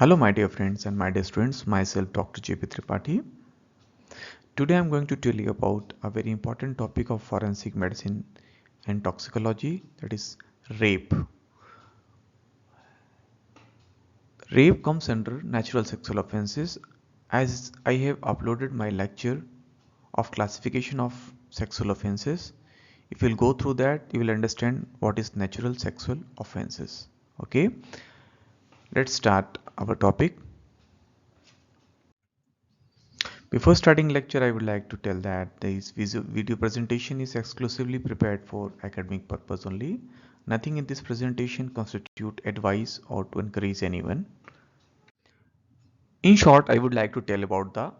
Hello my dear friends and my dear students, myself Dr. J.P. Tripathi. Today I am going to tell you about a very important topic of forensic medicine and toxicology, that is rape. Rape comes under natural sexual offenses. As I have uploaded my lecture of classification of sexual offenses, if you will go through that you will understand what is natural sexual offenses. Okay, let's start our topic. Before starting lecture, I would like to tell that this video presentation is exclusively prepared for academic purpose only. Nothing in this presentation constitute advice or to encourage anyone. In short, I would like to tell about the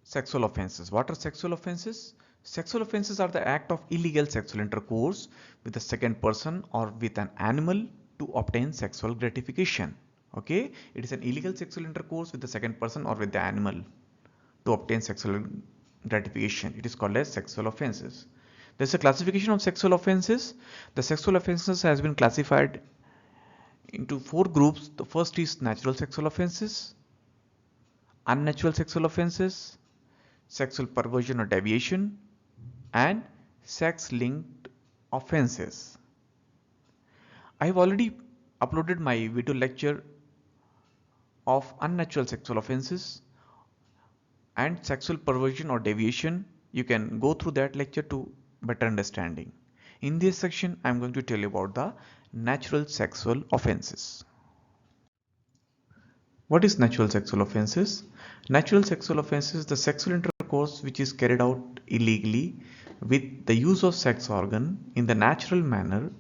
sexual offenses. What are sexual offenses? Sexual offenses are the act of illegal sexual intercourse with a second person or with an animal to obtain sexual gratification. Okay, it is an illegal sexual intercourse with the second person or with the animal to obtain sexual gratification. It is called as sexual offenses. There is a classification of sexual offenses. The sexual offenses has been classified into four groups. The first is natural sexual offenses, unnatural sexual offenses, sexual perversion or deviation, and sex linked offenses. I have already uploaded my video lecture of unnatural sexual offenses and sexual perversion or deviation. You can go through that lecture to better understanding. In this section, I am going to tell you about the natural sexual offenses. What is natural sexual offenses? Natural sexual offenses, the sexual intercourse which is carried out illegally with the use of sex organ in the natural manner.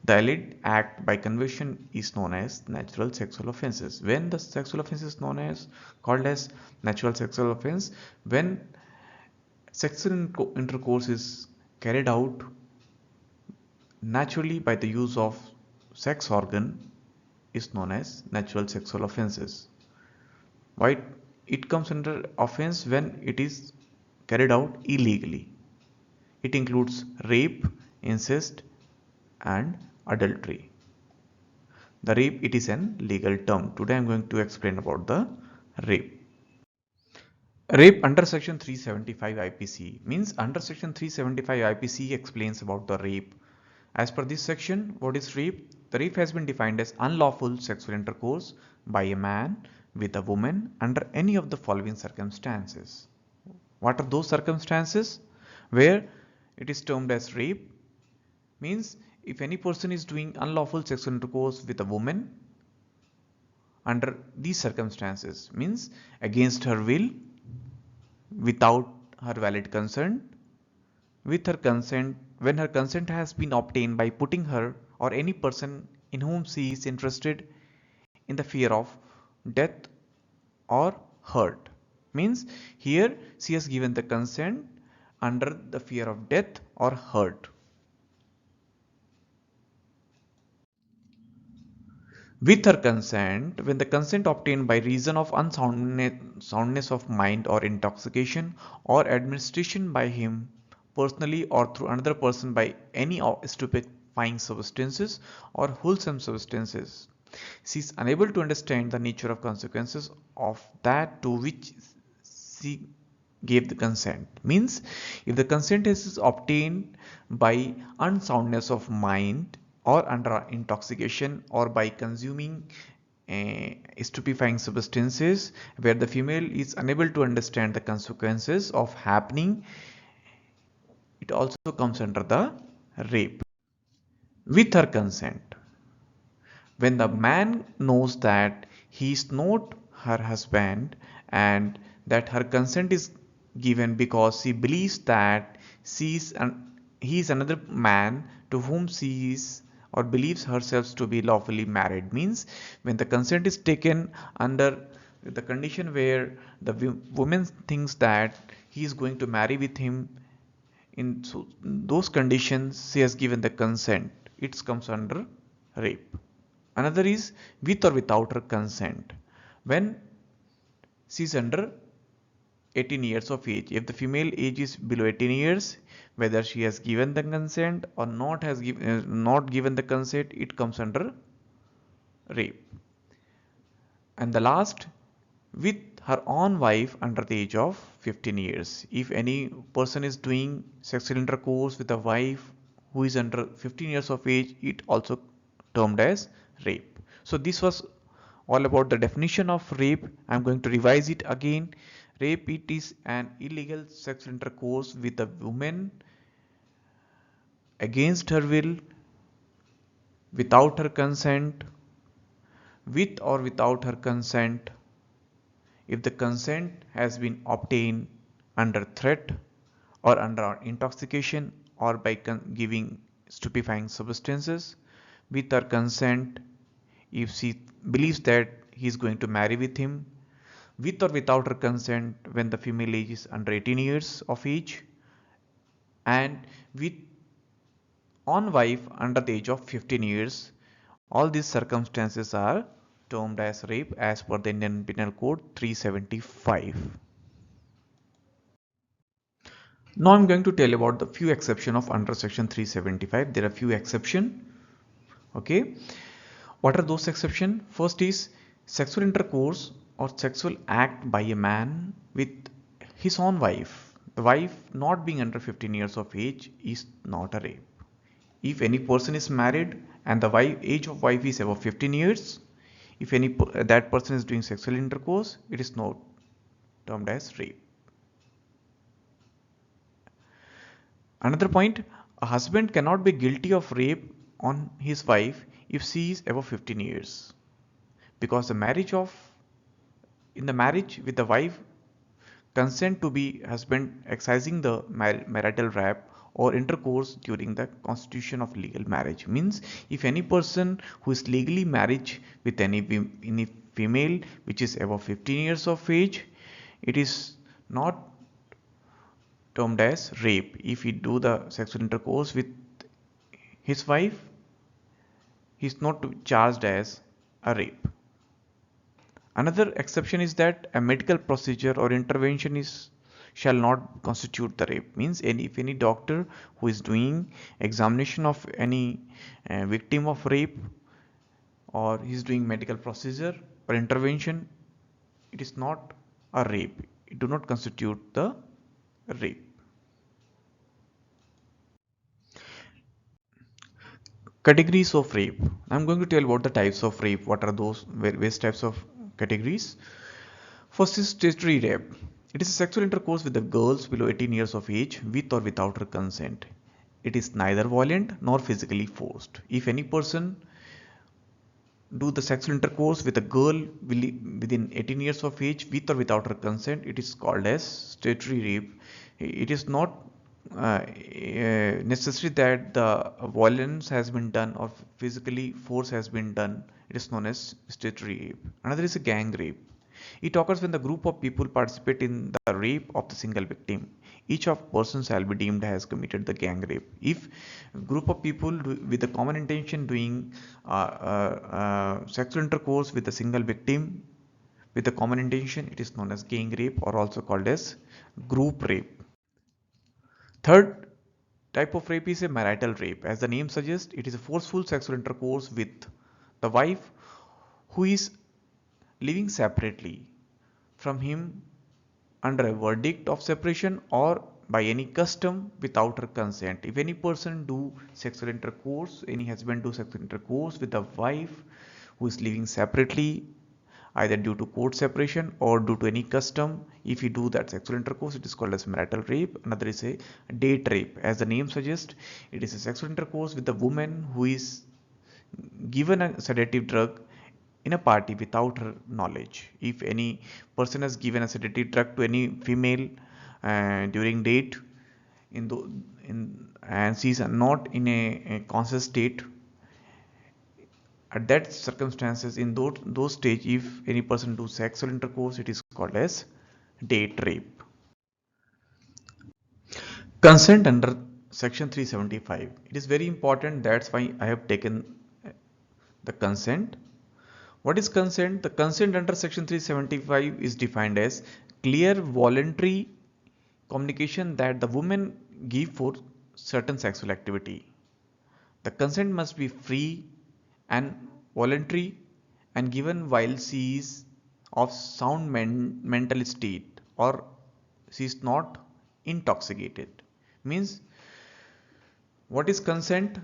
The alleged act by convention is known as natural sexual offenses. When the sexual offense is known as called as natural sexual offense, when sexual intercourse is carried out naturally by the use of sex organ is known as natural sexual offenses. Why it comes under offense when it is carried out illegally. It includes rape, incest, and adultery. The rape, it is an legal term. Today I am going to explain about the rape. Rape under section 375 IPC means under section 375 IPC explains about the rape. As per this section, what is rape? The rape has been defined as unlawful sexual intercourse by a man with a woman under any of the following circumstances. What are those circumstances? Where it is termed as rape means if any person is doing unlawful sexual intercourse with a woman under these circumstances, means against her will, without her valid consent, with her consent, when her consent has been obtained by putting her or any person in whom she is interested in the fear of death or hurt. Means here she has given the consent under the fear of death or hurt. With her consent, when the consent obtained by reason of unsoundness of mind or intoxication or administration by him personally or through another person by any stupefying substances or wholesome substances, she is unable to understand the nature of consequences of that to which she gave the consent. Means if the consent is obtained by unsoundness of mind or under intoxication or by consuming stupefying substances where the female is unable to understand the consequences of happening, it also comes under the rape. With her consent, when the man knows that he is not her husband and that her consent is given because she believes that he is another man to whom she is or believes herself to be lawfully married, means when the consent is taken under the condition where the woman thinks that he is going to marry with him, in those conditions she has given the consent, it comes under rape. Another is with or without her consent. When she is under 18 years of age, if the female age is below 18 years, whether she has given the consent or not given the consent, it comes under rape. And the last, with her own wife under the age of 15 years. If any person is doing sexual intercourse with a wife who is under 15 years of age, it also termed as rape. So this was all about the definition of rape. I'm going to revise it again. Rape, it is an illegal sexual intercourse with a woman against her will, without her consent, with or without her consent, if the consent has been obtained under threat or under intoxication or by giving stupefying substances, with her consent, if she believes that he is going to marry with him, with or without her consent when the female age is under 18 years of age, and with on wife under the age of 15 years. All these circumstances are termed as rape as per the Indian Penal Code 375. Now I'm going to tell about the few exceptions of under section 375. There are few exceptions. Okay. What are those exceptions? First is sexual intercourse or sexual act by a man with his own wife. The wife not being under 15 years of age is not a rape. If any person is married and the age of wife is above 15 years, if that person is doing sexual intercourse, it is not termed as rape. Another point, a husband cannot be guilty of rape on his wife if she is above 15 years, because in the marriage with the wife, consent to be husband exercising the marital right or intercourse during the constitution of legal marriage. Means if any person who is legally married with any female which is above 15 years of age, it is not termed as rape. If he do the sexual intercourse with his wife, he is not charged as a rape. Another exception is that a medical procedure or intervention shall not constitute the rape. Means if any doctor who is doing examination of any victim of rape, or he is doing medical procedure or intervention, it is not a rape. It do not constitute the rape. Categories of rape. I'm going to tell about the types of rape. What are those various types of categories? First is statutory rape. It is a sexual intercourse with the girls below 18 years of age with or without her consent. It is neither violent nor physically forced. If any person do the sexual intercourse with a girl within 18 years of age with or without her consent, it is called as statutory rape. It is not necessary that the violence has been done or physically force has been done. It is known as statutory rape. Another is a gang rape. It occurs when the group of people participate in the rape of the single victim. Each of persons shall be deemed has committed the gang rape. If a group of people with the common intention doing sexual intercourse with a single victim with the common intention, it is known as gang rape or also called as group rape. Third type of rape is a marital rape. As the name suggests, it is a forceful sexual intercourse with the wife who is living separately from him under a verdict of separation or by any custom without her consent. If any person do sexual intercourse, any husband do sexual intercourse with a wife who is living separately, either due to court separation or due to any custom, if you do that sexual intercourse, it is called as marital rape. Another is a date rape. As the name suggests, it is a sexual intercourse with a woman who is given a sedative drug in a party without her knowledge. If any person has given a sedative drug to any female during date and she is not in a conscious state, at that circumstances, in those stage, if any person do sexual intercourse, it is called as date rape. Consent under section 375. It is very important, that's why I have taken the consent. What is consent? The consent under section 375 is defined as clear voluntary communication that the woman give for certain sexual activity. The consent must be free and voluntary and given while she is of sound mental state, or she is not intoxicated. Means, what is consent?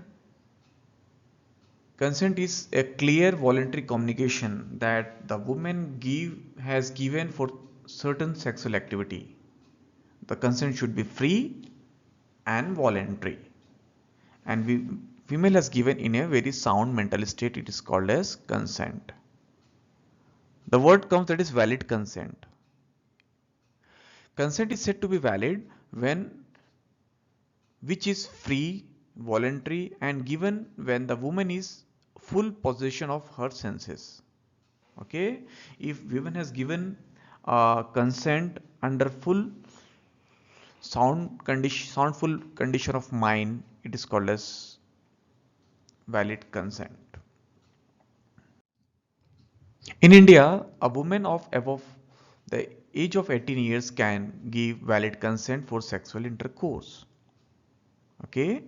Consent is a clear voluntary communication that the woman has given for certain sexual activity. The consent should be free and voluntary, and female has given in a very sound mental state. It is called as consent. The word comes, that is valid consent. Consent is said to be valid when which is free, voluntary, and given when the woman is full possession of her senses. Okay, if woman has given consent under full soundful condition of mind, it is called as valid consent. In India, a woman of above the age of 18 years can give valid consent for sexual intercourse. Okay,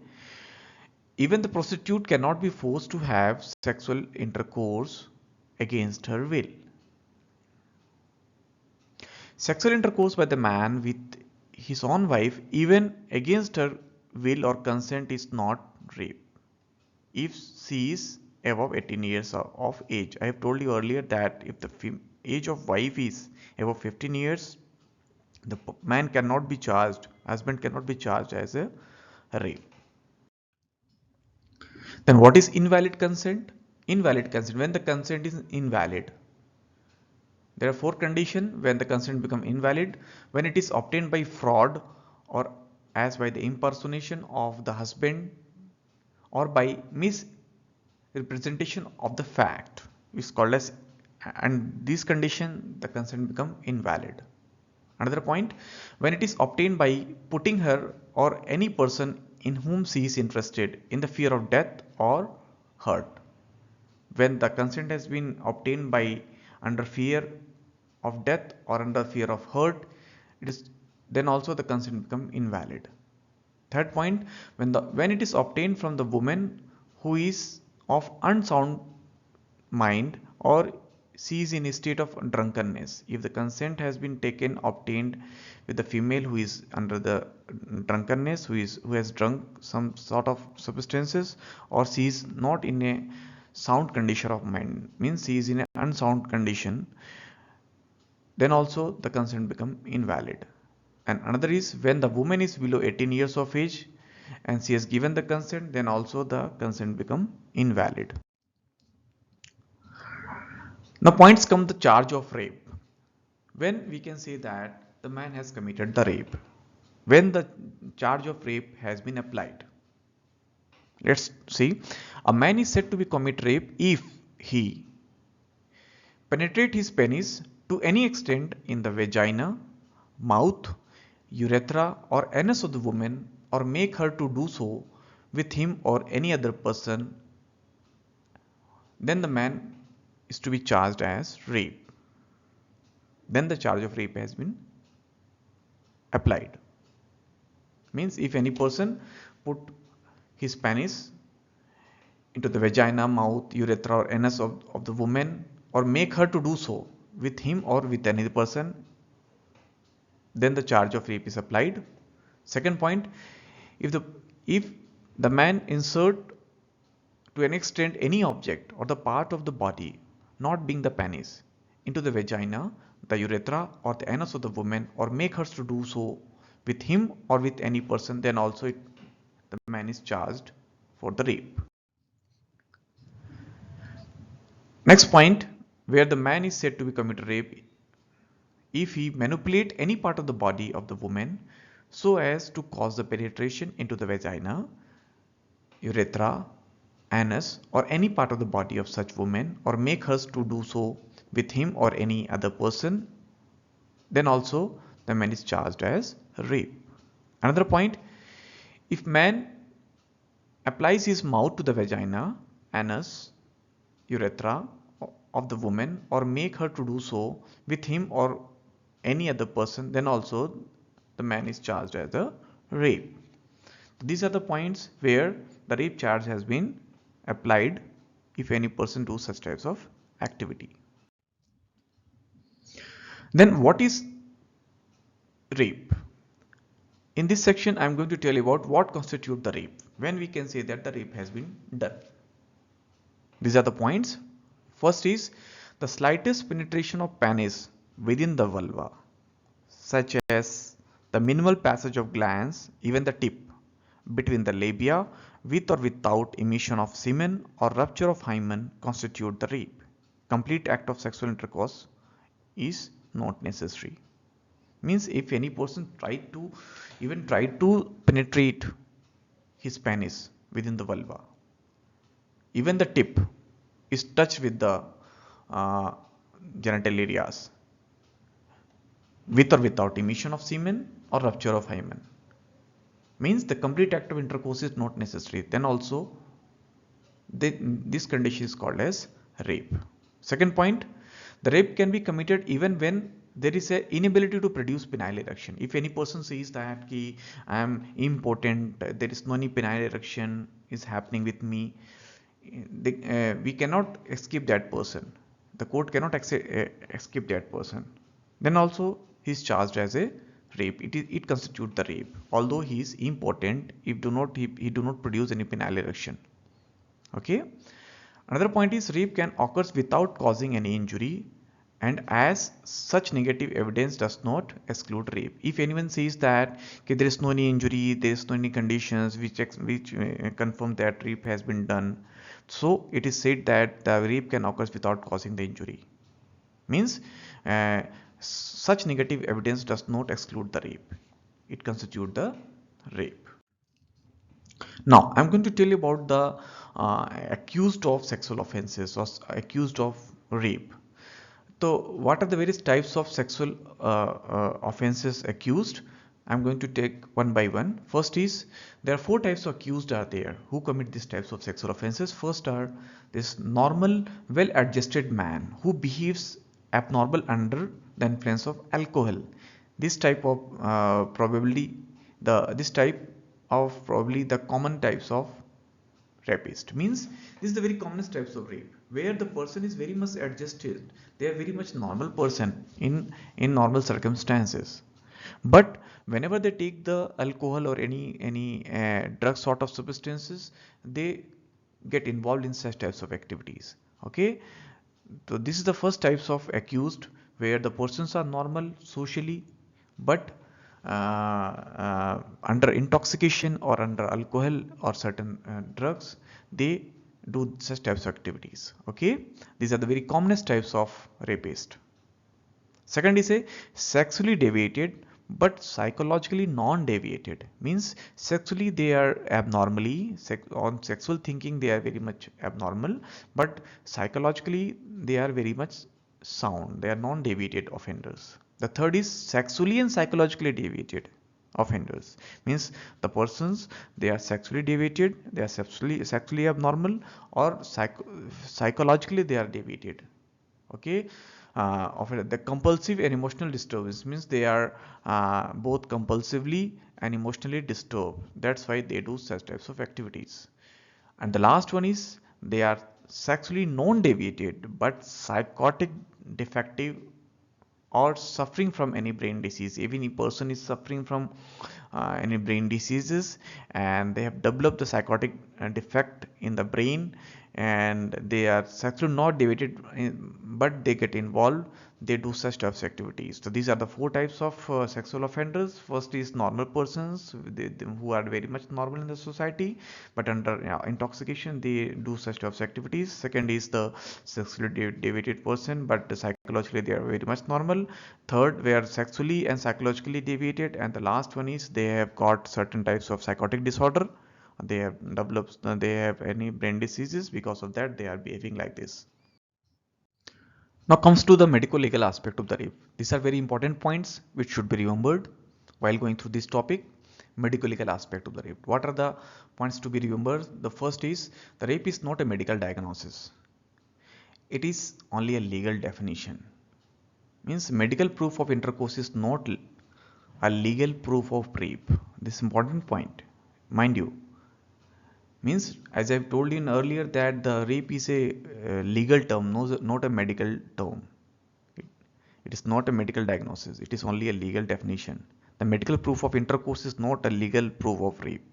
even the prostitute cannot be forced to have sexual intercourse against her will. Sexual intercourse by the man with his own wife, even against her will or consent, is not rape if she is above 18 years of age. I have told you earlier that if the age of wife is above 15 years, the man cannot be charged, husband cannot be charged as a rape. Then what is invalid consent? Invalid consent, when the consent is invalid. There are four conditions when the consent becomes invalid: when it is obtained by fraud, or as by the impersonation of the husband, or by misrepresentation of the fact, is called as, and this condition the consent become invalid. Another point, when it is obtained by putting her or any person in whom she is interested in the fear of death or hurt. When the consent has been obtained by under fear of death or under fear of hurt, it is then also the consent become invalid. Third point, when it is obtained from the woman who is of unsound mind, or she is in a state of drunkenness. If the consent has been obtained with the female who is under the drunkenness, who has drunk some sort of substances, or she is not in a sound condition of mind, means she is in an unsound condition, then also the consent become invalid. And another is when the woman is below 18 years of age and she has given the consent, then also the consent become invalid. Now points come the charge of rape. When we can say that the man has committed the rape, when the charge of rape has been applied. Let's see, a man is said to be commit rape if he penetrate his penis to any extent in the vagina, mouth, urethra or anus of the woman, or make her to do so with him or any other person, then the man is to be charged as rape. Then the charge of rape has been applied. Means if any person put his penis into the vagina, mouth, urethra or anus of the woman, or make her to do so with him or with any person, then the charge of rape is applied. Second point, if the man insert to an extent any object or the part of the body not being the penis into the vagina, the urethra or the anus of the woman, or make her to do so with him or with any person, then also the man is charged for the rape. Next point, where the man is said to be committed rape if he manipulate any part of the body of the woman so as to cause the penetration into the vagina, urethra, anus or any part of the body of such woman, or make her to do so with him or any other person, then also the man is charged as rape. Another point, if man applies his mouth to the vagina, anus, urethra of the woman, or make her to do so with him or any other person, then also the man is charged as a rape. These are the points where the rape charge has been applied if any person do such types of activity. Then what is rape? In this section, I am going to tell you about what constitutes the rape, when we can say that the rape has been done. These are the points. First is the slightest penetration of penis within the vulva, such as the minimal passage of glands, even the tip, between the labia, with or without emission of semen or rupture of hymen, constitute the rape. Complete act of sexual intercourse is not necessary. Means if any person try to penetrate his penis within the vulva, even the tip is touched with the uh, genital areas, with or without emission of semen or rupture of hymen, means the complete act of intercourse is not necessary. Then also this condition is called as rape. Second point, the rape can be committed even when there is an inability to produce penile erection. If any person says that I am impotent, there is no any penile erection is happening with me, we cannot escape that person. The court cannot escape that person. Then also he is charged as a rape. It constitutes the rape, although he is impotent if he do not produce any penile erection. Okay. Another point is rape can occur without causing any injury, and as such negative evidence does not exclude rape. If anyone says that okay, there is no any injury, there is no any conditions which confirm that rape has been done, so it is said that the rape can occur without causing the injury. Means such negative evidence does not exclude the rape. It constitutes the rape. Now, I'm going to tell you about the accused of sexual offenses or accused of rape. So, what are the various types of sexual offenses accused? I'm going to take one by one. First is there are four types of accused are there who commit these types of sexual offenses. First are this normal, well-adjusted man who behaves abnormal under the influence of alcohol. This type of this type of probably the common types of rapist. Means this is the very commonest types of rape where the person is very much adjusted, they are very much normal person in normal circumstances, but whenever they take the alcohol or any drug sort of substances, they get involved in such types of activities. Okay, so this is the first types of accused where the persons are normal socially, but under intoxication or under alcohol or certain drugs, they do such types of activities. Okay, these are the very commonest types of rapist. Second is a sexually deviated but psychologically non-deviated. Means sexually they are abnormally on sexual thinking they are very much abnormal, but psychologically they are very much sound. They are non-deviated offenders. The third is sexually and psychologically deviated offenders. Means the persons they are sexually deviated, they are sexually abnormal, or psychologically they are deviated. Okay, of the compulsive and emotional disturbance means they are both compulsively and emotionally disturbed. That's why they do such types of activities. And the last one is they are sexually non-deviated but psychotic defective or suffering from any brain disease. Even a person is suffering from any brain diseases and they have developed the psychotic defect in the brain, and they are sexually not deviated but they get involved, they do such types of activities. So these are the four types of sexual offenders. First is normal persons who are very much normal in the society, but under intoxication they do such types of activities. Second is the sexually deviated person, but psychologically they are very much normal. Third, they are sexually and psychologically deviated, and the last one is they have got certain types of psychotic disorder, they have developed they have any brain diseases, because of that they are behaving like this. Now comes to the medical legal aspect of the rape. These are very important points which should be remembered while going through this topic. Medical legal aspect of the rape. What are the points to be remembered? The first is the rape is not a medical diagnosis. It is only a legal definition. Means medical proof of intercourse is not a legal proof of rape. This important point, mind you. Means as I've told you earlier that the rape is a legal term, not a medical term. It is not a medical diagnosis. It is only a legal definition. The medical proof of intercourse is not a legal proof of rape.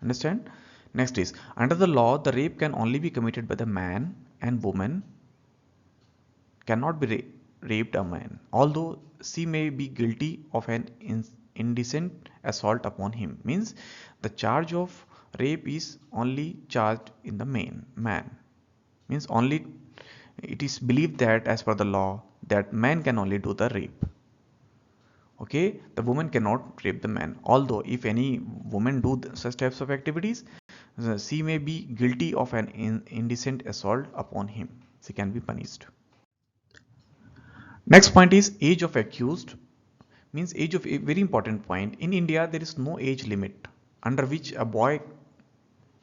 Understand? Next is, under the law, the rape can only be committed by the man, and woman cannot be raped a man, although she may be guilty of an indecent assault upon him. Means the charge of rape is only charged in the man. Means only it is believed that as per the law that man can only do the rape. Okay, the woman cannot rape the man. Although if any woman do such types of activities, she may be guilty of an indecent assault upon him. She can be punished. Next point is age of accused. Means age of a very important point. In India, there is no age limit under which a boy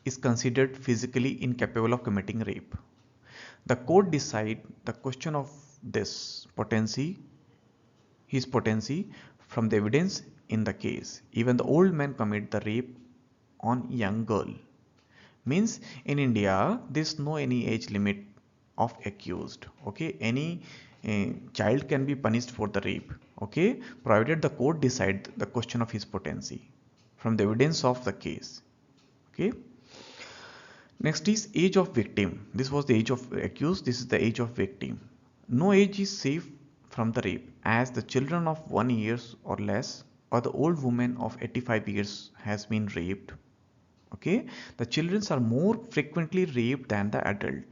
is considered physically incapable of committing rape. The court decide the question of this his potency from the evidence in the case. Even the old man commit the rape on young girl. Means in India there is no any age limit of accused. Okay, any child can be punished for the rape. Okay, provided the court decide the question of his potency from the evidence of the case. Okay. Next is age of victim. This was the age of accused. This is the age of victim. No age is safe from the rape, as the children of 1 year or less or the old woman of 85 years has been raped. Okay, the children are more frequently raped than the adult,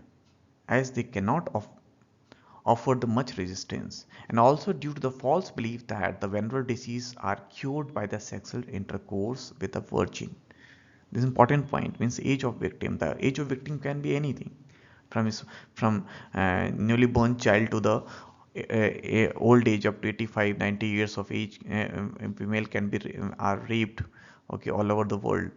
as they cannot offer the much resistance, and also due to the false belief that the venereal disease are cured by the sexual intercourse with a virgin. This important point means age of victim. The age of victim can be anything from newly born child to the old age up to 85 90 years of age. Female can be are raped, okay, all over the world.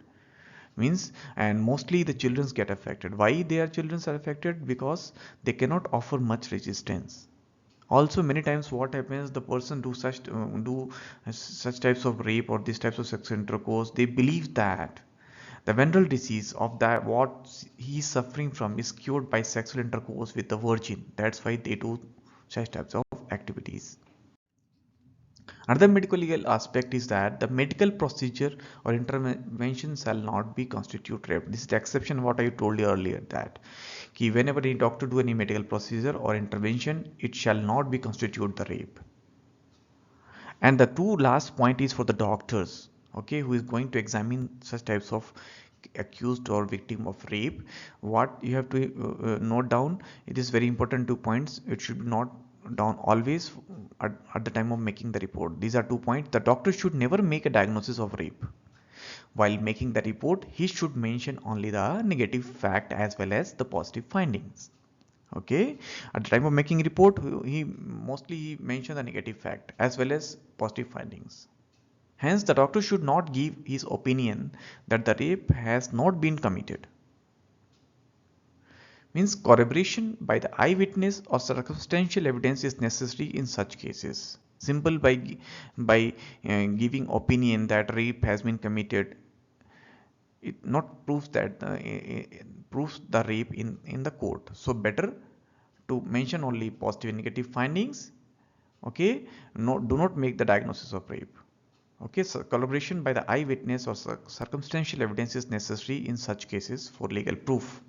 Means, and mostly the children get affected. Why their children are affected? Because they cannot offer much resistance. Also many times what happens, the person do such types of rape or these types of sexual intercourse, they believe that the venereal disease of that what he is suffering from is cured by sexual intercourse with the virgin. That's why they do such types of activities. Another medical legal aspect is that the medical procedure or intervention shall not be constitute rape. This is the exception what I told you earlier, that whenever a doctor do any medical procedure or intervention, it shall not be constitute the rape. And the two last point is for the doctors, okay, who is going to examine such types of accused or victim of rape. What you have to note down, it is very important 2 points. It should be not down always at the time of making the report. These are 2 points. The doctor should never make a diagnosis of rape. While making the report, he should mention only the negative fact as well as the positive findings. Okay, at the time of making report, he mostly mention the negative fact as well as positive findings. Hence, the doctor should not give his opinion that the rape has not been committed. Means corroboration by the eyewitness or circumstantial evidence is necessary in such cases. Simple giving opinion that rape has been committed, it not proves that proves the rape in the court. So better to mention only positive and negative findings. Okay, no, do not make the diagnosis of rape. Okay, so collaboration by the eyewitness or circumstantial evidence is necessary in such cases for legal proof.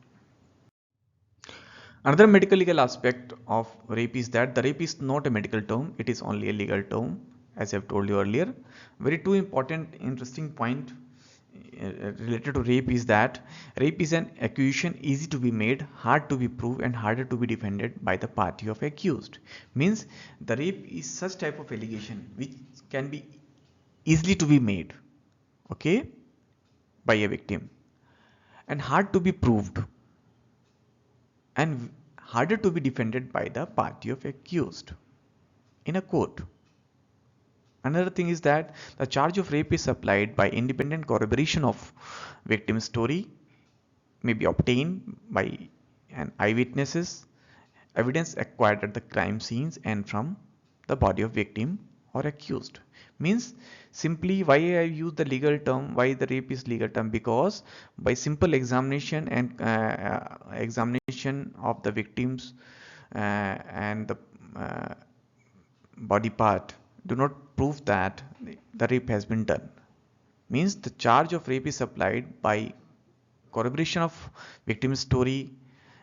Another medical legal aspect of rape is that the rape is not a medical term, it is only a legal term, as I have told you earlier. Very two important interesting point related to rape is that rape is an accusation easy to be made, hard to be proved, and harder to be defended by the party of accused. Means the rape is such type of allegation which can be easily to be made, okay, by a victim, and hard to be proved and harder to be defended by the party of accused in a court. Another thing is that the charge of rape is supplied by independent corroboration of victim's story, may be obtained by an eyewitnesses, evidence acquired at the crime scenes, and from the body of victim or accused. Means simply why I use the legal term, why the rape is legal term, because by simple examination and examination of the victims and the body part do not prove that the rape has been done. Means the charge of rape is applied by corroboration of victim's story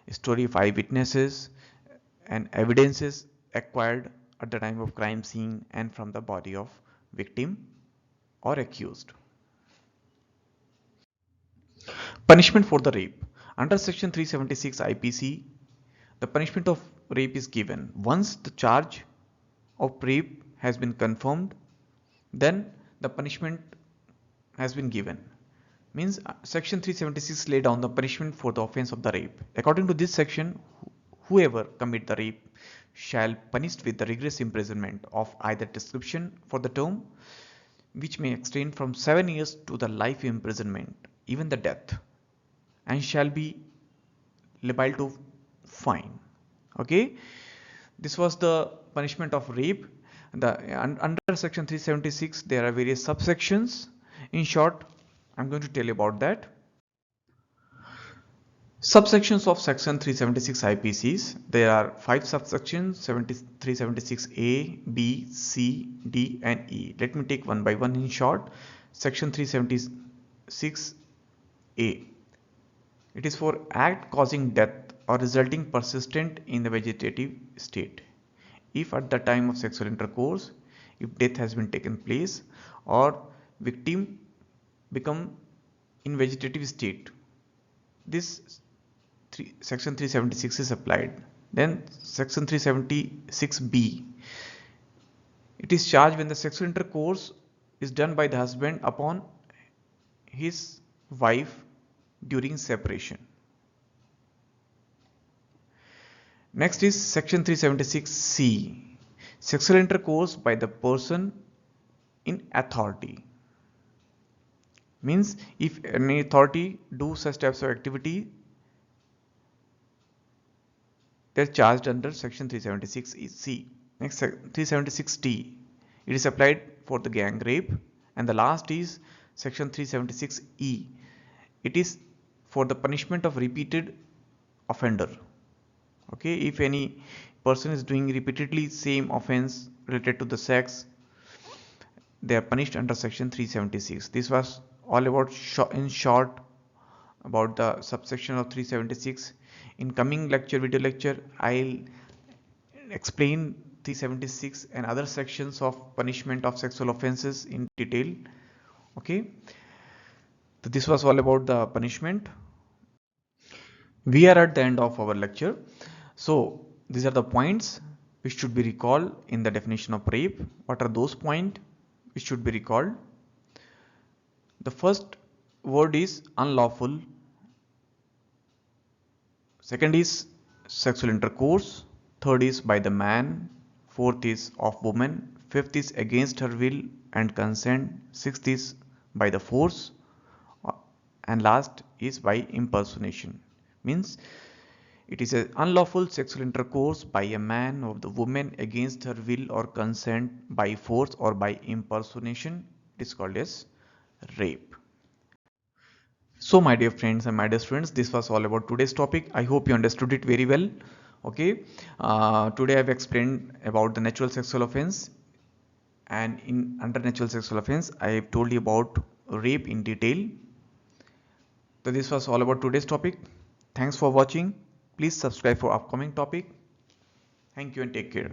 of eyewitnesses, and evidences acquired at the time of crime scene and from the body of victim or accused. Punishment for the rape. Under section 376 IPC, the punishment of rape is given. Once the charge of rape has been confirmed, then the punishment has been given. Means section 376 lay down the punishment for the offense of the rape. According to this section, whoever commit the rape shall punished with the rigorous imprisonment of either prescription for the term, which may extend from 7 years to the life imprisonment, even the death, and shall be liable to fine. Okay, this was the punishment of rape. Under section 376 there are various subsections. In short, I'm going to tell you about that. Subsections of section 376 IPCs. There are 5 subsections: 376A, B, C, D and E. Let me take one by one. In short, section 376A, it is for act causing death or resulting persistent in the vegetative state. If at the time of sexual intercourse, if death has been taken place or victim become in vegetative state, this section 376 is applied. Then section 376B, it is charged when the sexual intercourse is done by the husband upon his wife during separation. Next is section 376C, sexual intercourse by the person in authority. Means if any authority do such types of activity, they are charged under section 376C. Next, 376D, it is applied for the gang rape. And the last is section 376E, it is for the punishment of repeated offender. Okay, if any person is doing repeatedly same offense related to the sex, they are punished under section 376. This was all about in short about the subsection of 376. In coming video lecture, I'll explain 376 and other sections of punishment of sexual offenses in detail. Okay, so this was all about the punishment. We are at the end of our lecture. So these are the points which should be recalled in the definition of rape. What are those points which should be recalled? The first word is unlawful. Second is sexual intercourse. Third is by the man. Fourth is of woman. Fifth is against her will and consent. Sixth is by the force. And last is by impersonation. Means it is an unlawful sexual intercourse by a man or the woman against her will or consent, by force or by impersonation. It is called as rape. So my dear friends and my dear students, this was all about today's topic. I hope you understood it very well. Okay, today I have explained about the natural sexual offense, and in under natural sexual offense I have told you about rape in detail. So this was all about today's topic. Thanks for watching. Please subscribe for upcoming topic. Thank you and take care.